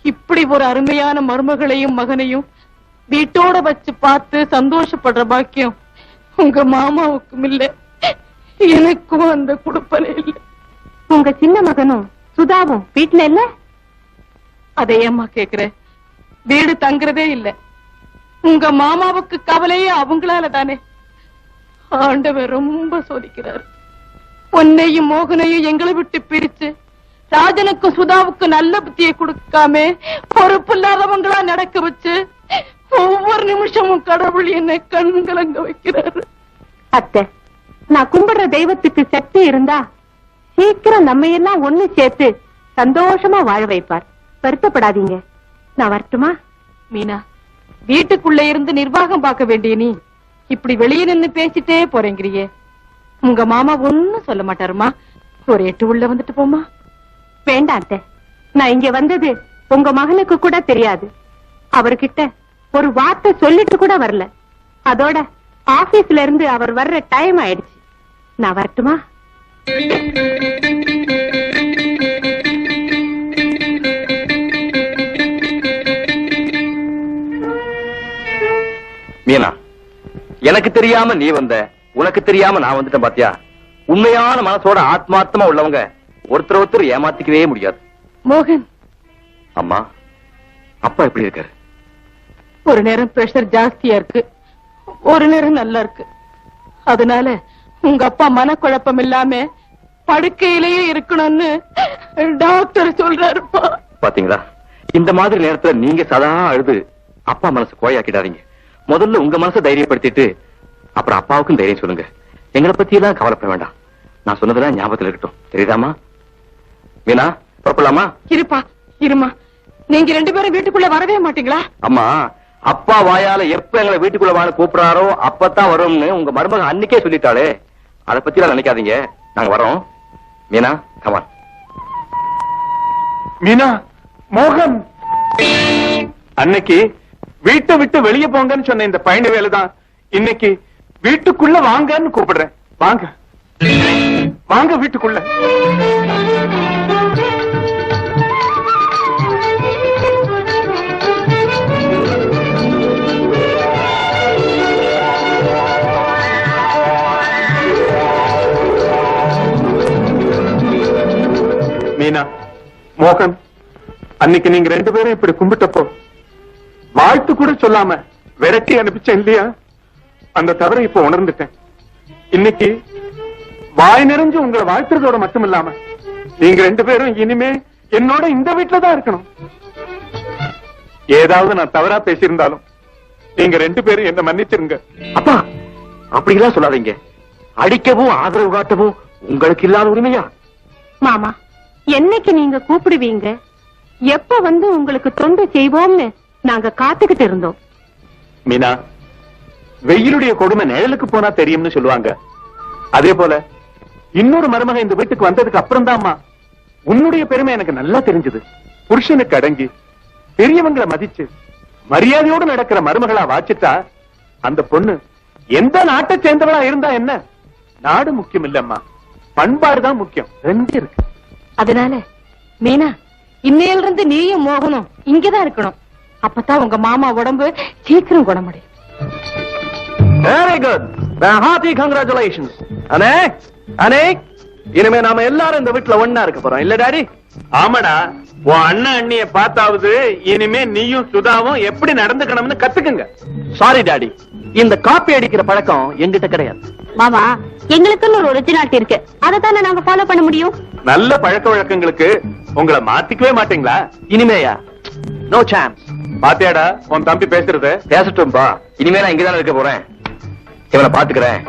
இப்படி ஒரு அருமையான மருமகளையும் மகனையும் வீட்டோட வச்சு பார்த்து சந்தோஷப்படுற பாக்கியம் உங்க மாமாவுக்கும் இல்ல, எனக்கும் அந்த குடுப்பனை இல்ல. உங்க சின்ன மகனும் சுதாவும் வீட்டுல இல்ல? அதையம்மா கேக்குற, வீடு தங்குறதே இல்ல. உங்க மாமாவுக்கு கவலையே அவங்களால தானே. ஆண்டவர் ரொம்ப சோதிக்கிறார். உன்னையும் மோகனையும் எங்களை விட்டு பிரிச்சு ராஜனுக்கும் சுதாவுக்கும் நல்ல புத்தியை கொடுக்காம பொறுப்பு இல்லாதவங்களா நடக்க வச்சு ஒவ்வொரு நிமிஷமும் கடவுள் என்னை கண்கலங்க வைக்கிறாரு. அத்தை, நான் கும்பிடுற தெய்வத்துக்கு சக்தி இருந்தா சீக்கிரம் நம்ம எல்லாம் ஒண்ணு சேர்த்து சந்தோஷமா வாழ வைப்பார். வருத்தப்படாதீங்க. நான் வரட்டுமா? மீனா, வீட்டுக்குள்ள இருந்து நிர்வாகம் பார்க்க வேண்டிய நீ இப்படி வெளியே நின்னு பேசிட்டே போறேங்கிறியே. உங்க மாமா ஒண்ணும் சொல்ல மாட்டாருமா? ஒரு எட்டு உள்ள வந்துட்டு போமா. வேண்டாம் அத்தை, நான் இங்க வந்தது உங்க மகனுக்கு கூட தெரியாது. அவர்கிட்ட ஒரு வார்த்தை சொல்லிட்டு கூட வரல. அதோட ஆபீஸ்ல இருந்து அவர் வர்ற டைம் ஆயிடுச்சு. நான் வரட்டுமா? மீனா, எனக்கு தெரியாம நீ வந்த, உனக்கு தெரியாம நான் வந்துட்டேன் பாத்தியா? உண்மையான மனசோட ஆத்மார்த்தமா உள்ளவங்க ஒருத்தர் ஏமாத்திக்கவே முடியாது. மோகன், அம்மா, அப்பா எப்படி இருக்காரு? ஒரு நேரம் பிரஷர் ஜாஸ்தியா இருக்கு, ஒரு நேரம் நல்லா இருக்கு. அதனால உங்க அப்பா மனக்குழப்பம் இல்லாம படுக்கையிலேயே இருக்கணும்னு டாக்டர் சொல்றாருப்பா. பாத்தீங்களா, இந்த மாதிரி நேரத்துல நீங்க சதா அழுது அப்பா மனசு கோயாக்கிடாதீங்க. முதல்ல உங்க மனசை தைரியப்படுத்திட்டு அப்புறம் அப்பாவுக்கும் தைரியம் சொல்லுங்க. எங்களை பத்தி எல்லாம் கவலைப்பட வேண்டாம். நான் சொன்னதெல்லாம் ஞாபகத்தில் இருக்கட்டும். தெரியுதாமா? மீனா, புறப்படலாமா? இருப்பா, இருமா. நீங்க ரெண்டு பேரும் வீட்டுக்குள்ள வரவே மாட்டீங்களா? அம்மா, அப்பா வாயால எப்ப எங்களை வீட்டுக்குள்ள வாழ கூப்பிடுறாரோ அப்பதான் வரும்னு உங்க மருமக அன்னைக்கே சொல்லிட்டாளே. அதை பத்தி எல்லாம் நினைக்காதீங்க. நாங்க வரோம். மீனா, கமான். மீனா, மோகன், அன்னைக்கு வீட்டை விட்டு வெளியே போங்கன்னு சொன்ன இந்த பயண வேலைதான் இன்னைக்கு வீட்டுக்குள்ள வாங்கன்னு கூப்பிடுறேன். வாங்க வாங்க வீட்டுக்குள்ள. மீனா, மோகன், அன்னைக்கு நீங்க ரெண்டு பேரும் இப்படி கும்பிட்டப்போ வாழ்த்து கூட சொல்லாம விரட்டி அனுப்பிச்சேன் இல்லையா? அந்த தவறை இப்ப உணர்ந்துட்டேன். இன்னைக்கு வாய் நிறைஞ்சு உங்களை வாழ்த்துறதோட மட்டும் இல்லாம நீங்க ரெண்டு பேரும் இனிமே என்னோட இந்த வீட்டுல தான் இருக்கணும். ஏதாவது நான் தவறா பேசியிருந்தாலும் நீங்க ரெண்டு பேரும் என்ன மன்னிச்சிருங்க. அப்பா, அப்படிலாம் சொல்லாதீங்க. அடிக்கவும் ஆதரவு காட்டவும் உங்களுக்கு இல்லாத உரிமையா? மாமா, என்னைக்கு நீங்க கூப்பிடுவீங்க, எப்ப வந்து உங்களுக்கு தொண்டு செய்வோம்னு நாங்க காத்துக்கிட்டு இருந்தோம். மீனா, வெயிலுடைய கொடுமை நிழலுக்கு போனா தெரியும்னு சொல்லுவாங்க. அதே போல இன்னொரு மருமக இந்த வீட்டுக்கு வந்ததுக்கு அப்புறம் தான்மா உன்னுடைய பெருமை எனக்கு நல்லா தெரிஞ்சது. புருஷனுக்கு அடங்கி பெரியவங்களை மதிச்சு மரியாதையோடு நடக்கிற மருமகளா வாச்சிட்டா அந்த பொண்ணு எந்த நாட்டை சேர்ந்தவளா இருந்தா என்ன? நாடு முக்கியம் இல்லம்மா, பண்பாடுதான் முக்கியம். ரெண்டு இருக்கு. அதனால மீனா, இன்னையில இருந்து நீயும் மோகனும் இங்கதான் இருக்கணும். அப்பதான் உங்க மாமா உடம்பு சீக்கிரம் குணமடையும். Very good. Hearty congratulations. அனே, அனே, இனிமே நாம எல்லாரும் இந்த வீட்டுல ஒண்ணா இருக்க போறோம் இல்ல டாடி? ஆமாடா, உன் அண்ணன் அண்ணிய பார்த்தாவது இனிமே நீயும் சுதாவும் எப்படி நடந்துக்கணும்னு கத்துக்குங்க. சாரி டாடி, இந்த காப்பி அடிக்கிற பழக்கம் எங்கிட்ட கிடையாது. மாமா, எங்களுக்குன்னு ஒரு ஒரிஜினாலிட்டி இருக்கு, அதைத்தானே நாங்க ஃபாலோ பண்ண முடியும். நல்ல பழக்க வழக்கங்களுக்கு உங்களை மாத்திக்கவே மாட்டீங்களா? இனிமேயா? No chance. பாத்தியாடா உன் தம்பி பேசுறது? பேசட்டும்பா. இனிமே நான் இங்கதான் இருக்க போறேன். இவனை பாத்துக்கிறேன்.